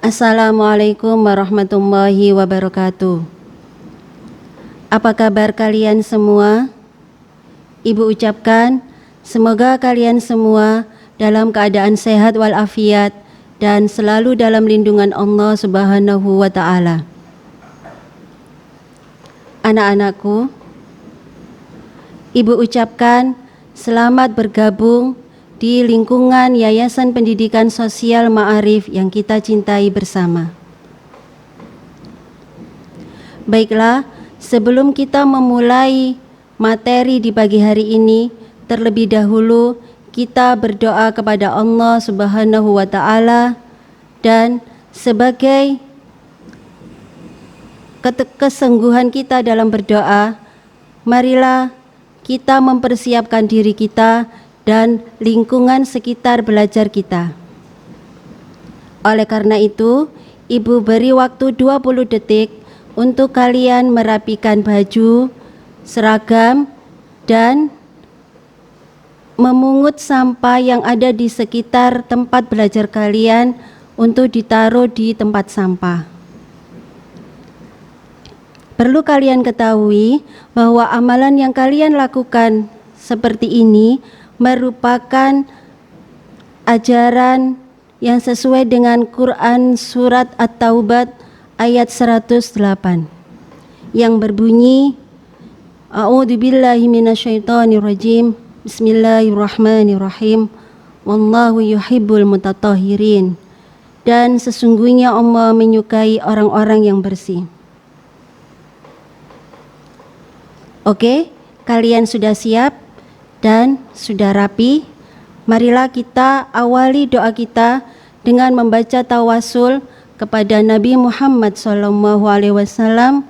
Assalamualaikum warahmatullahi wabarakatuh. Apa kabar kalian semua? Ibu ucapkan semoga kalian semua dalam keadaan sehat walafiat dan selalu dalam lindungan Allah Subhanahu wa Ta'ala. Anak-anakku, Ibu ucapkan selamat bergabung di lingkungan Yayasan Pendidikan Sosial Ma'arif yang kita cintai bersama. Baiklah, sebelum kita memulai materi di pagi hari ini, terlebih dahulu kita berdoa kepada Allah Subhanahu wa Ta'ala, dan sebagai kesungguhan kita dalam berdoa, marilah kita mempersiapkan diri kita dan lingkungan sekitar belajar kita. Oleh karena itu, Ibu beri waktu 20 detik untuk kalian merapikan baju, seragam, dan memungut sampah yang ada di sekitar tempat belajar kalian untuk ditaruh di tempat sampah. Perlu kalian ketahui bahwa amalan yang kalian lakukan seperti ini merupakan ajaran yang sesuai dengan Quran Surat At-Taubah ayat 108 yang berbunyi, A'udzubillahi minasyaitonirrajim, Bismillahirrahmanirrahim, Wallahu yuhibbul mutatahhirin, dan sesungguhnya Allah menyukai orang-orang yang bersih. Oke, kalian sudah siap dan sudah rapi? Marilah kita awali doa kita dengan membaca tawasul kepada Nabi Muhammad SAW,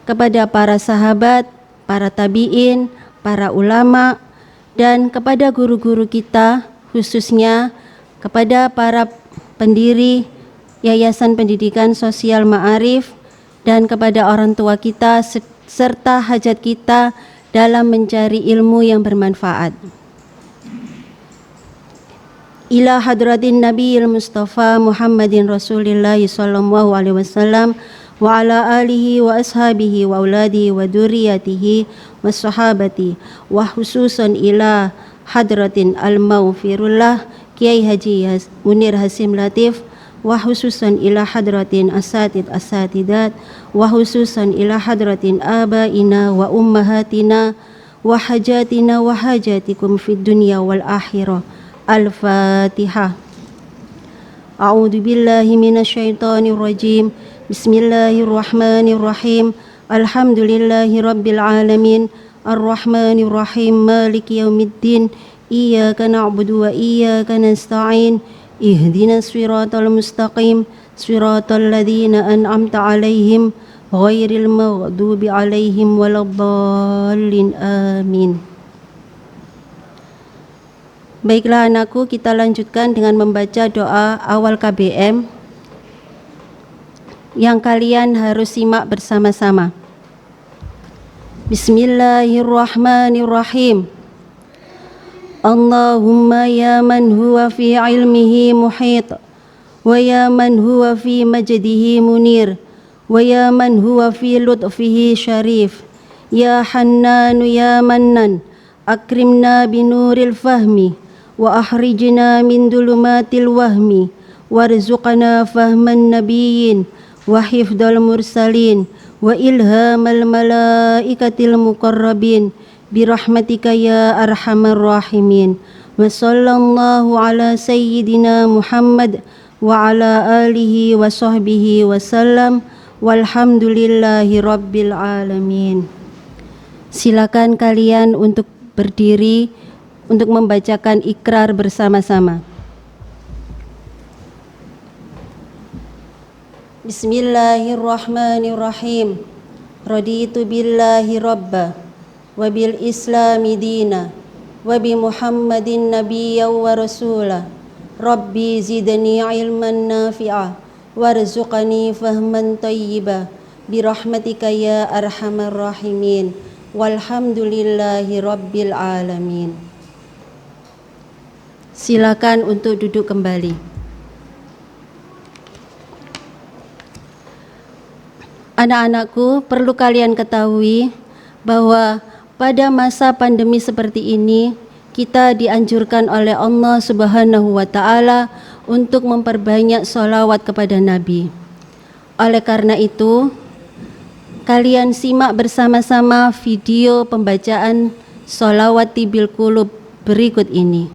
kepada para sahabat, para tabi'in, para ulama, dan kepada guru-guru kita, khususnya kepada para pendiri Yayasan Pendidikan Sosial Ma'arif, dan kepada orang tua kita serta hajat kita dalam mencari ilmu yang bermanfaat. Ila hadratin Nabiyil Mustafa Muhammadin Rasulillah sallallahu alaihi wasallam wa ala alihi wa ashabihi wa auladihi wa dzurriyyatihi wa sahabati, wa khususan ila hadratin al-maghfirullah Kiai Haji Munir Hasim Latif, wa khususan ila hadratin asatidat, wa khususan ila hadratin abaina wa ummahatina wa hajatina wa hajatikum fid dunya wal akhirah. Al-Fatihah. A'udzu billahi minasyaitonir rajim. Bismillahirrahmanirrahim. Alhamdulillahi rabbil alamin. Arrahmanir rahim. Maliki yaumiddin. Iyyaka na'budu wa iyyaka nasta'in. Ihdinas siratal mustaqim, siratal ladzina an'amta 'alaihim ghairil maghdubi 'alaihim waladdallin. Amin. Baiklah anakku, kita lanjutkan dengan membaca doa awal KBM yang kalian harus simak bersama-sama. Bismillahirrahmanirrahim. Allahumma ya man huwa fi ilmihi muhit, wa ya man huwa fi majdihi munir, wa ya man huwa fi lutfihi syarif, ya hannanu ya mannan, akrimna binuril fahmi, wa akhrijna min dulumatil wahmi, warzuqna fahman nabiyyin, wa hifdal mursalin, wa ilhamal malaikatil muqarrabin, birahmatika ya arhamar rahimin. Wa sallallahu ala sayyidina Muhammad wa ala alihi wa sahbihi wa sallam, walhamdulillahi rabbil alamin. Silakan kalian untuk berdiri untuk membacakan ikrar bersama-sama. Bismillahirrahmanirrahim. Raditu billahi rabba wa bil islami dina wa bi Muhammadin nabiyya wa rasula. Rabbi zidni ilman nafi'a warzuqni fahman tayyiba birahmatika ya arhamar rahimin. Walhamdulillahi rabbil alamin. Silakan untuk duduk kembali. Anak-anakku, perlu kalian ketahui bahwa pada masa pandemi seperti ini, kita dianjurkan oleh Allah Subhanahu wa Ta'ala untuk memperbanyak sholawat kepada Nabi. Oleh karena itu, kalian simak bersama-sama video pembacaan sholawat tibil qulub berikut ini.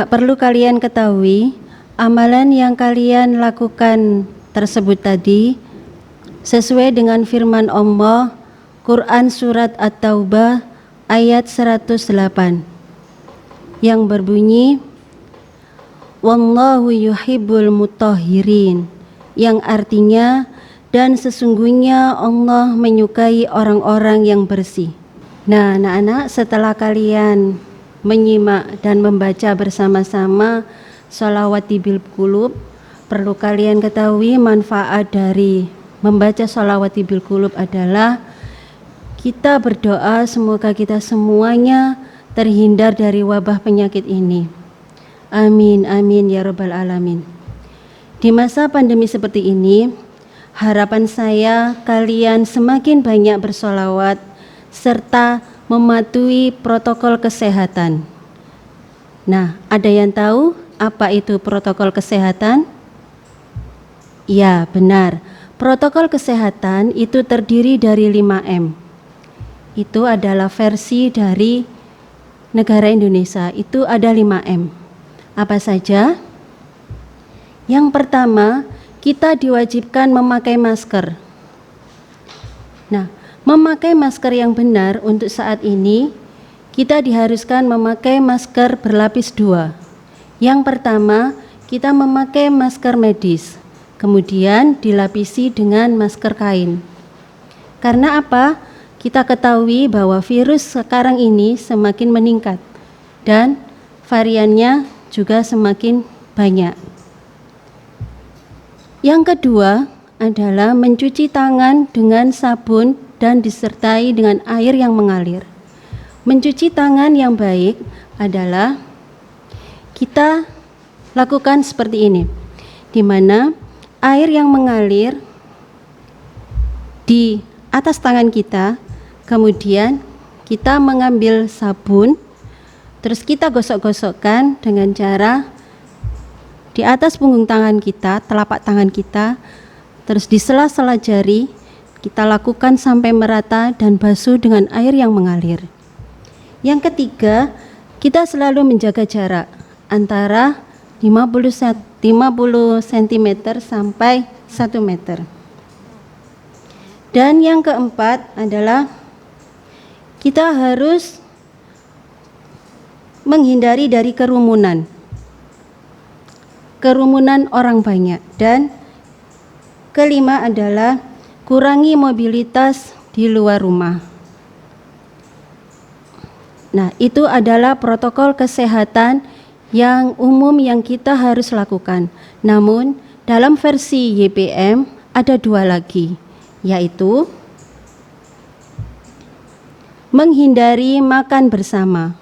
Perlu kalian ketahui, amalan yang kalian lakukan tersebut tadi sesuai dengan firman Allah, Quran Surat At-Taubah ayat 108 yang berbunyi, Wallahu yuhibbul mutahhirin, yang artinya, dan sesungguhnya Allah menyukai orang-orang yang bersih. Nah, anak-anak, setelah kalian menyimak dan membaca bersama-sama sholawat tibil qulub, perlu kalian ketahui manfaat dari membaca sholawat tibil qulub adalah kita berdoa semoga kita semuanya terhindar dari wabah penyakit ini. Amin, amin ya rabbal alamin. Di masa pandemi seperti ini, harapan saya kalian semakin banyak bersolawat serta mematuhi protokol kesehatan. Nah, ada yang tahu apa itu protokol kesehatan? Ya, benar. Protokol kesehatan itu terdiri dari 5M. Itu adalah versi dari negara Indonesia. Itu ada 5M. Apa saja? Yang pertama, kita diwajibkan memakai masker. Nah, memakai masker yang benar untuk saat ini kita diharuskan memakai masker berlapis 2. Yang pertama, kita memakai masker medis, kemudian dilapisi dengan masker kain. Karena apa? Kita ketahui bahwa virus sekarang ini semakin meningkat dan variannya juga semakin banyak. Yang kedua adalah mencuci tangan dengan sabun dan disertai dengan air yang mengalir. Mencuci tangan yang baik adalah kita lakukan seperti ini, di mana air yang mengalir di atas tangan kita, kemudian kita mengambil sabun, terus kita gosok-gosokkan dengan cara di atas punggung tangan kita, telapak tangan kita, terus di sela-sela jari, kita lakukan sampai merata dan basuh dengan air yang mengalir. Yang ketiga, kita selalu menjaga jarak antara 50 cm sampai 1 meter. Dan yang keempat adalah kita harus menghindari dari kerumunan orang banyak. Dan kelima adalah kurangi mobilitas di luar rumah. Nah, itu adalah protokol kesehatan yang umum yang kita harus lakukan. Namun, dalam versi YPM ada 2 lagi, yaitu menghindari makan bersama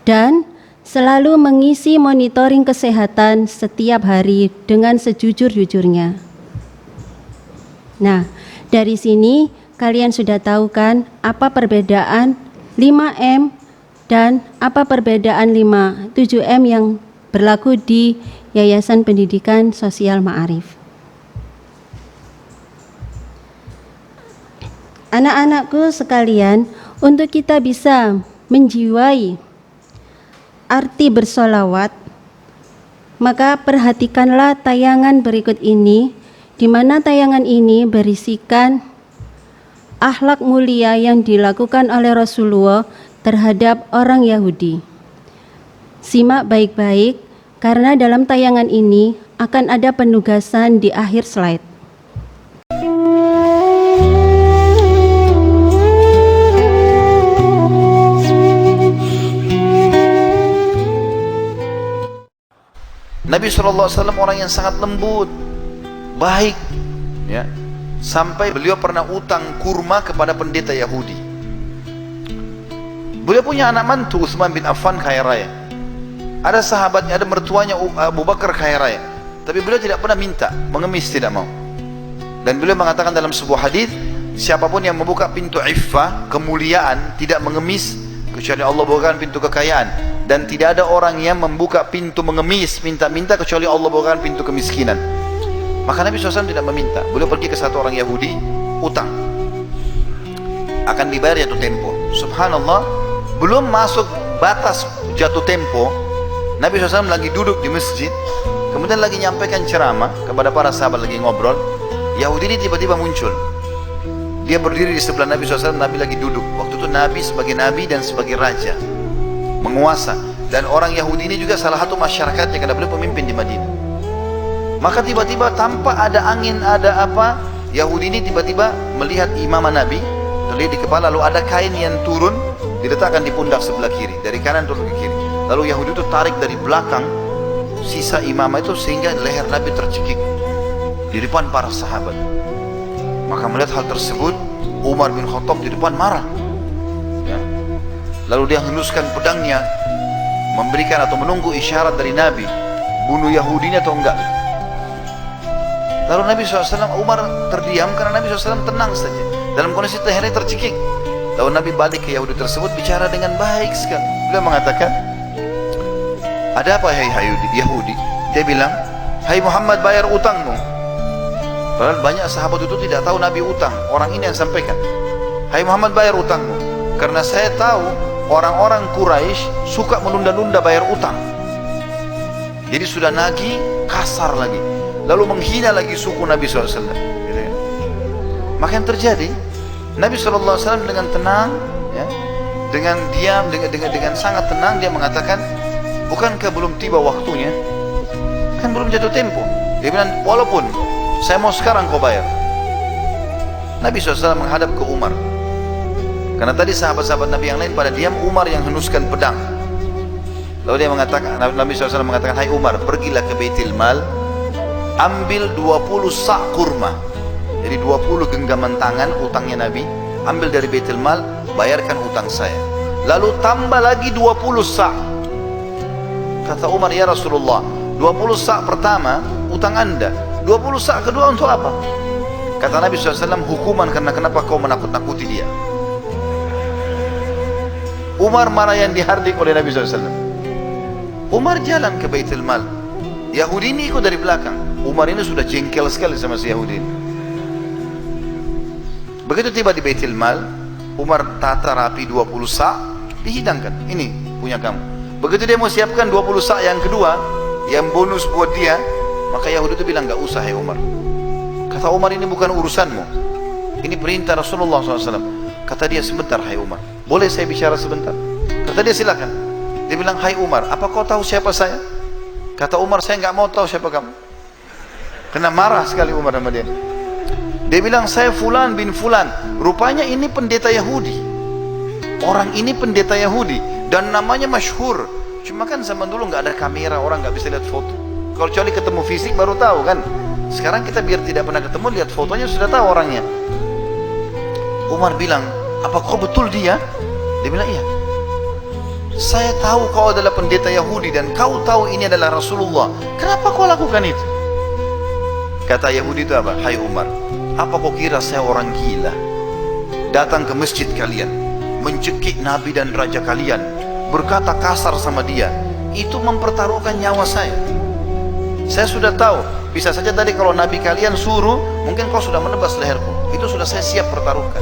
dan selalu mengisi monitoring kesehatan setiap hari dengan sejujur-jujurnya. Nah, dari sini kalian sudah tahu kan apa perbedaan 5M dan apa perbedaan 7M yang berlaku di Yayasan Pendidikan Sosial Ma'arif. Anak-anakku sekalian, untuk kita bisa menjiwai arti bersolawat, maka perhatikanlah tayangan berikut ini, di mana tayangan ini berisikan akhlak mulia yang dilakukan oleh Rasulullah terhadap orang Yahudi. Simak baik-baik, karena dalam tayangan ini akan ada penugasan di akhir slide. Nabi SAW orang yang sangat lembut, baik, ya. Sampai beliau pernah utang kurma kepada pendeta Yahudi. Beliau punya anak mantu Utsman bin Affan kaya raya. Ada sahabatnya, ada mertuanya Abu Bakar kaya raya. Tapi beliau tidak pernah minta, mengemis tidak mau. Dan beliau mengatakan dalam sebuah hadis, siapapun yang membuka pintu iffah, kemuliaan, tidak mengemis, kecuali Allah bukakan pintu kekayaan. Dan tidak ada orang yang membuka pintu mengemis, minta-minta, kecuali Allah bukakan pintu kemiskinan. Maka Nabi SAW tidak meminta. Beliau pergi ke satu orang Yahudi, utang, akan dibayar jatuh tempo. Subhanallah, belum masuk batas jatuh tempo, Nabi SAW lagi duduk di masjid, kemudian lagi nyampaikan ceramah kepada para sahabat, lagi ngobrol. Yahudi ini tiba-tiba muncul. Dia berdiri di sebelah Nabi SAW, Nabi lagi duduk. Waktu itu Nabi sebagai Nabi dan sebagai Raja, menguasa. Dan orang Yahudi ini juga salah satu masyarakatnya, karena beliau pemimpin di Madinah. Maka tiba-tiba tanpa ada angin, ada apa, Yahudi ini tiba-tiba melihat imamah Nabi, terlihat di kepala, lalu ada kain yang turun, diletakkan di pundak sebelah kiri, dari kanan turun ke kiri. Lalu Yahudi itu tarik dari belakang sisa imamah itu, sehingga leher Nabi tercekik di depan para sahabat. Maka melihat hal tersebut, Umar bin Khattab di depan marah, ya. Lalu dia henuskan pedangnya, memberikan atau menunggu isyarat dari Nabi, bunuh Yahudi ini atau enggak. Lalu Nabi SAW, Umar terdiam karena Nabi SAW tenang saja dalam kondisi lehernya tercekik. Lalu Nabi balik ke Yahudi tersebut, bicara dengan baik sekali. Beliau mengatakan, ada apa hai Yahudi? Dia bilang, hai Muhammad, bayar utangmu. Padahal banyak sahabat itu tidak tahu Nabi utang. Orang ini yang sampaikan, hai Muhammad, bayar utangmu. Karena saya tahu orang-orang Quraisy suka menunda-nunda bayar utang. Jadi sudah nagih, kasar lagi, lalu menghina lagi suku Nabi SAW, gitu ya. Maka yang terjadi, Nabi SAW dengan tenang, ya, dengan diam, dengan sangat tenang dia mengatakan, bukankah belum tiba waktunya? Kan belum jatuh tempo. Dia bilang, walaupun saya mau sekarang kau bayar. Nabi SAW menghadap ke Umar, karena tadi sahabat-sahabat Nabi yang lain pada diam, Umar yang henuskan pedang. Lalu dia mengatakan, Nabi SAW mengatakan, hai Umar, pergilah ke Baitul Mal, ambil 20 sak kurma. Jadi 20 genggaman tangan utangnya Nabi, ambil dari Baitul Mal, bayarkan utang saya. Lalu tambah lagi 20 sak. Kata Umar, ya Rasulullah, 20 sak pertama utang anda, 20 sak kedua untuk apa? Kata Nabi SAW, hukuman karena kenapa kau menakut-nakuti dia. Umar mana yang dihardik oleh Nabi SAW? Umar jalan ke Baitul Mal, Yahudi ini ikut dari belakang. Umar ini sudah jengkel sekali sama si Yahudi ini. Begitu tiba di Baitul Mal, Umar tata rapi 20 sak, dihidangkan, ini punya kamu. Begitu dia mau siapkan 20 sak yang kedua, yang bonus buat dia, maka Yahudi itu bilang, gak usah hai Umar. Kata Umar, ini bukan urusanmu, ini perintah Rasulullah SAW. Kata dia, sebentar hai Umar, boleh saya bicara sebentar? Kata dia, silakan. Dia bilang, hai Umar, apa kau tahu siapa saya? Kata Umar, saya nggak mau tahu siapa kamu. Kena marah sekali Umar sama dia. Dia bilang, saya Fulan bin Fulan. Rupanya ini pendeta Yahudi. Orang ini pendeta Yahudi dan namanya masyhur. Cuma kan zaman dulu nggak ada kamera, orang nggak bisa lihat foto. Kalau kecuali ketemu fisik baru tahu kan. Sekarang kita biar tidak pernah ketemu, lihat fotonya sudah tahu orangnya. Umar bilang, apa kau betul dia? Dia bilang, iya. Saya tahu kau adalah pendeta Yahudi dan kau tahu ini adalah Rasulullah. Kenapa kau lakukan itu? Kata Yahudi itu apa? Hai Umar, apa kau kira saya orang gila? Datang ke masjid kalian, mencekik Nabi dan Raja kalian, berkata kasar sama dia. Itu mempertaruhkan nyawa saya. Saya sudah tahu, bisa saja tadi kalau Nabi kalian suruh, mungkin kau sudah menebas leherku. Itu sudah saya siap pertaruhkan.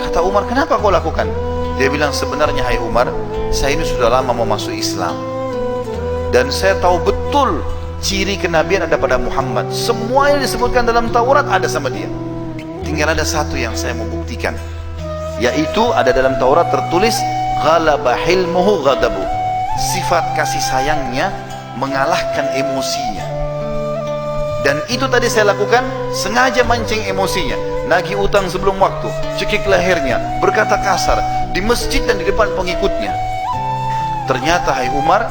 Kata Umar, kenapa kau lakukan? Dia bilang, sebenarnya hai Umar, saya ini sudah lama mau masuk Islam dan saya tahu betul ciri kenabian ada pada Muhammad. Semua yang disebutkan dalam Taurat ada sama dia. Tinggal ada satu yang saya mau buktikan, yaitu ada dalam Taurat tertulis ghalaba hilmuhu ghadabu, sifat kasih sayangnya mengalahkan emosinya. Dan itu tadi saya lakukan, sengaja mancing emosinya, nagih utang sebelum waktu, cekik lehernya, berkata kasar di masjid dan di depan pengikutnya. Ternyata hai Umar,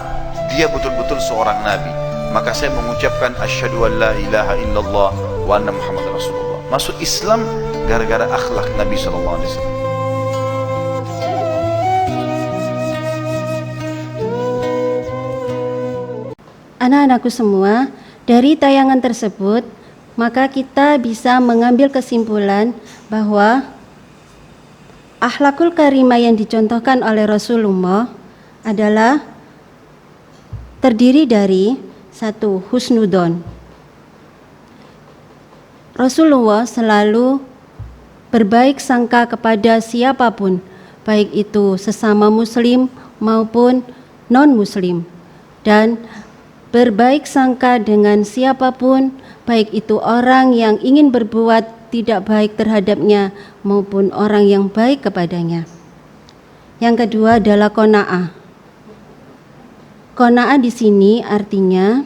dia betul-betul seorang nabi. Maka saya mengucapkan asyhadu an la ilaha illallah wa anna Muhammad Rasulullah. Masuk Islam gara-gara akhlak Nabi SAW. Anak-anakku semua, dari tayangan tersebut, maka kita bisa mengambil kesimpulan bahwa akhlakul karimah yang dicontohkan oleh Rasulullah adalah terdiri dari satu, husnudon. Rasulullah selalu berbaik sangka kepada siapapun, baik itu sesama muslim maupun non-muslim, dan berbaik sangka dengan siapapun, baik itu orang yang ingin berbuat tidak baik terhadapnya maupun orang yang baik kepadanya. Yang kedua adalah qanaah. Qanaah di sini artinya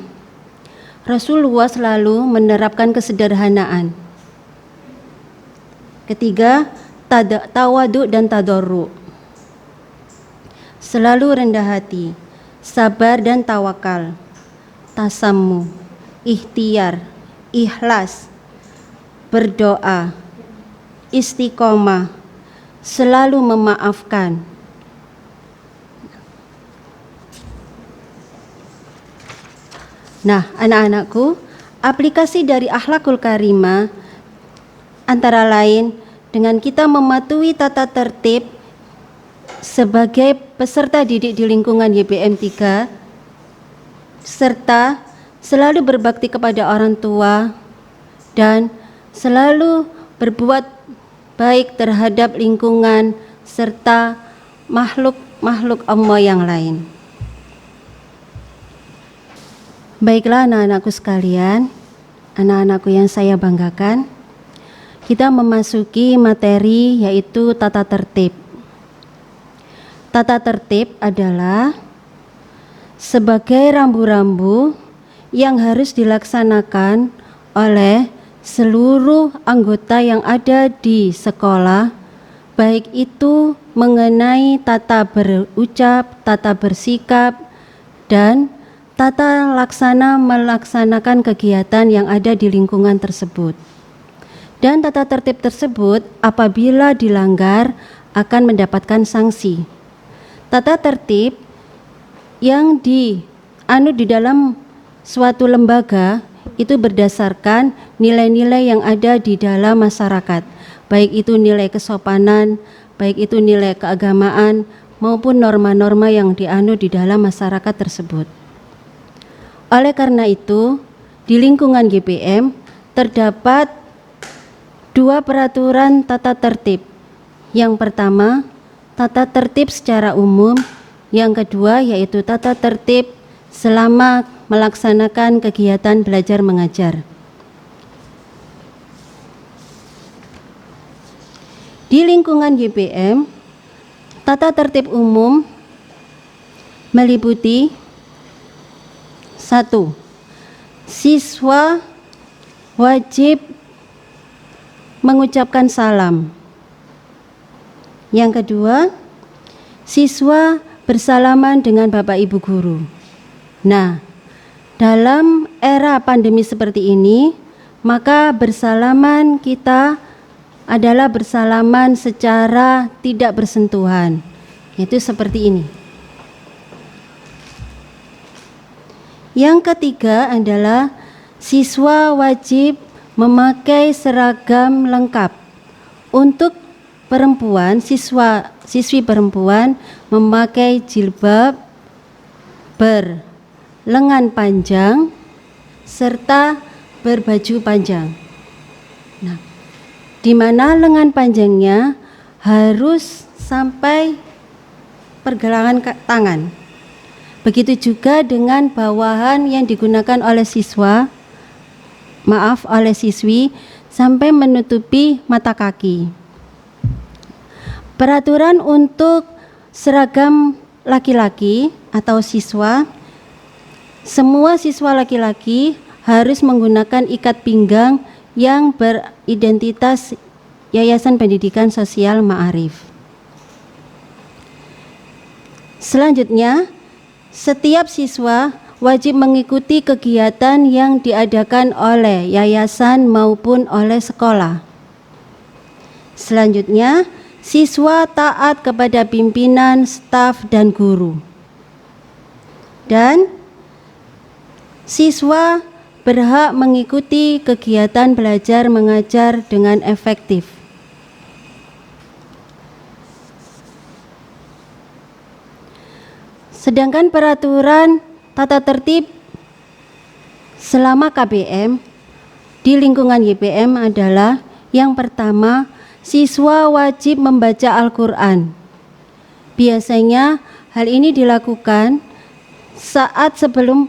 Rasulullah selalu menerapkan kesederhanaan. Ketiga, tawadu dan tadarru. Selalu rendah hati, sabar dan tawakal, tasammu, ikhtiar, ikhlas, berdoa, istiqomah, selalu memaafkan. Nah, anak-anakku, aplikasi dari akhlakul karimah antara lain dengan kita mematuhi tata tertib sebagai peserta didik di lingkungan YBM 3, serta selalu berbakti kepada orang tua dan selalu berbuat baik terhadap lingkungan serta makhluk-makhluk Allah yang lain. Baiklah anak-anakku sekalian, anak-anakku yang saya banggakan, kita memasuki materi yaitu tata tertib. Tata tertib adalah sebagai rambu-rambu yang harus dilaksanakan oleh seluruh anggota yang ada di sekolah, baik itu mengenai tata berucap, tata bersikap, dan tata laksana melaksanakan kegiatan yang ada di lingkungan tersebut. Dan tata tertib tersebut apabila dilanggar akan mendapatkan sanksi. Tata tertib yang di dalam suatu lembaga itu berdasarkan nilai-nilai yang ada di dalam masyarakat, baik itu nilai kesopanan, baik itu nilai keagamaan, maupun norma-norma yang di dalam masyarakat tersebut. Oleh karena itu, di lingkungan GPM terdapat 2 peraturan tata tertib. Yang pertama, tata tertib secara umum. Yang kedua, yaitu tata tertib selama melaksanakan kegiatan belajar mengajar. Di lingkungan GPM, tata tertib umum meliputi 1. Siswa wajib mengucapkan salam. Yang kedua, siswa bersalaman dengan Bapak Ibu guru. Nah, dalam era pandemi seperti ini, maka bersalaman kita adalah bersalaman secara tidak bersentuhan, yaitu seperti ini. Yang ketiga adalah siswa wajib memakai seragam lengkap. Untuk perempuan, siswi perempuan memakai jilbab berlengan panjang serta berbaju panjang. Nah, di mana lengan panjangnya harus sampai pergelangan tangan. Begitu juga dengan bawahan yang digunakan oleh siswi sampai menutupi mata kaki. Peraturan untuk seragam laki-laki atau siswa, semua siswa laki-laki harus menggunakan ikat pinggang yang beridentitas Yayasan Pendidikan Sosial Ma'arif. Selanjutnya, setiap siswa wajib mengikuti kegiatan yang diadakan oleh yayasan maupun oleh sekolah. Selanjutnya, siswa taat kepada pimpinan, staf, dan guru. Dan siswa berhak mengikuti kegiatan belajar mengajar dengan efektif. Sedangkan peraturan tata tertib selama KBM di lingkungan YPM adalah yang pertama, siswa wajib membaca Al-Quran. Biasanya hal ini dilakukan saat sebelum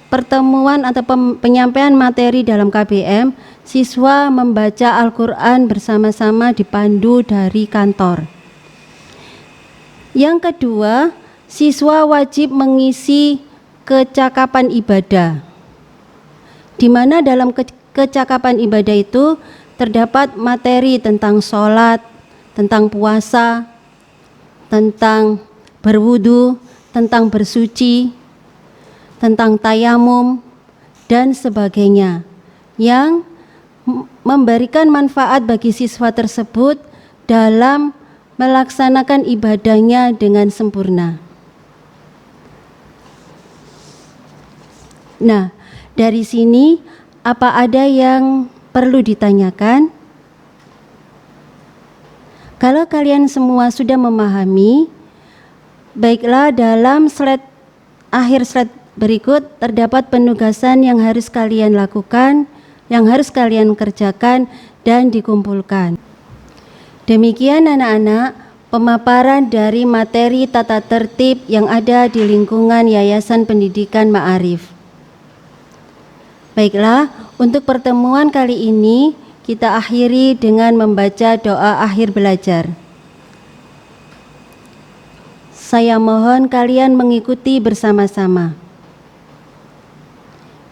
pertemuan atau penyampaian materi dalam KBM, siswa membaca Al-Quran bersama-sama dipandu dari kantor. Yang kedua, siswa wajib mengisi kecakapan ibadah, di mana dalam kecakapan ibadah itu terdapat materi tentang sholat, tentang puasa, tentang berwudu, tentang bersuci, tentang tayamum, dan sebagainya, yang memberikan manfaat bagi siswa tersebut dalam melaksanakan ibadahnya dengan sempurna. Nah, dari sini apa ada yang perlu ditanyakan? Kalau kalian semua sudah memahami, baiklah, dalam akhir slide berikut terdapat penugasan yang harus kalian lakukan, yang harus kalian kerjakan dan dikumpulkan. Demikian anak-anak, pemaparan dari materi tata tertib yang ada di lingkungan Yayasan Pendidikan Ma'arif. Baiklah, untuk pertemuan kali ini kita akhiri dengan membaca doa akhir belajar. Saya mohon kalian mengikuti bersama-sama.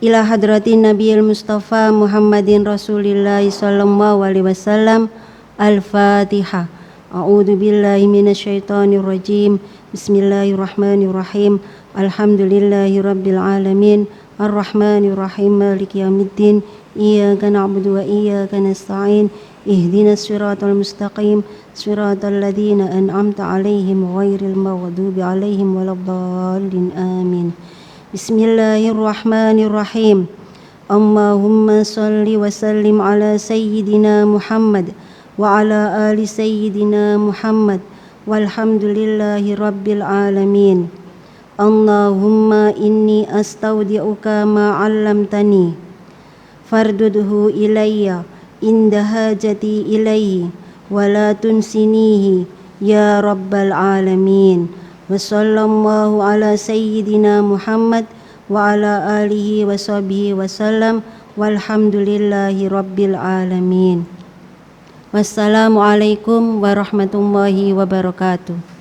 Ila hadratin Nabiyil Mustafa Muhammadin Rasulillah sallallahu alaihi wasallam. Al-Fatihah. A'udzu billahi minasyaitonir rajim. Bismillahirrahmanirrahim. Alhamdulillahi rabbil alamin. Ar-Rahmanir Rahim. Maliki yaumiddin. Iyyaka na'budu wa iyyaka nasta'in. Ihdinas siratal mustaqim. Siratal ladzina an'amta 'alaihim ghairil maghdubi 'alaihim waladdallin. Amin. Bismillahirrahmanirrahim. Allahumma salli wa sallim ala sayyidina Muhammad wa ala ali sayyidina Muhammad walhamdulillahi rabbil alamin. Allahumma inni astaudi'uka ma 'allamtani fardudhu ilayya inda hajati ilayhi wa la tunsinihi ya rabbal alamin. Wa sallallahu ala sayyidina Muhammad wa ala alihi wa sahbihi wa sallam walhamdulillahi rabbil alamin. Wassalamualaikum warahmatullahi wabarakatuh.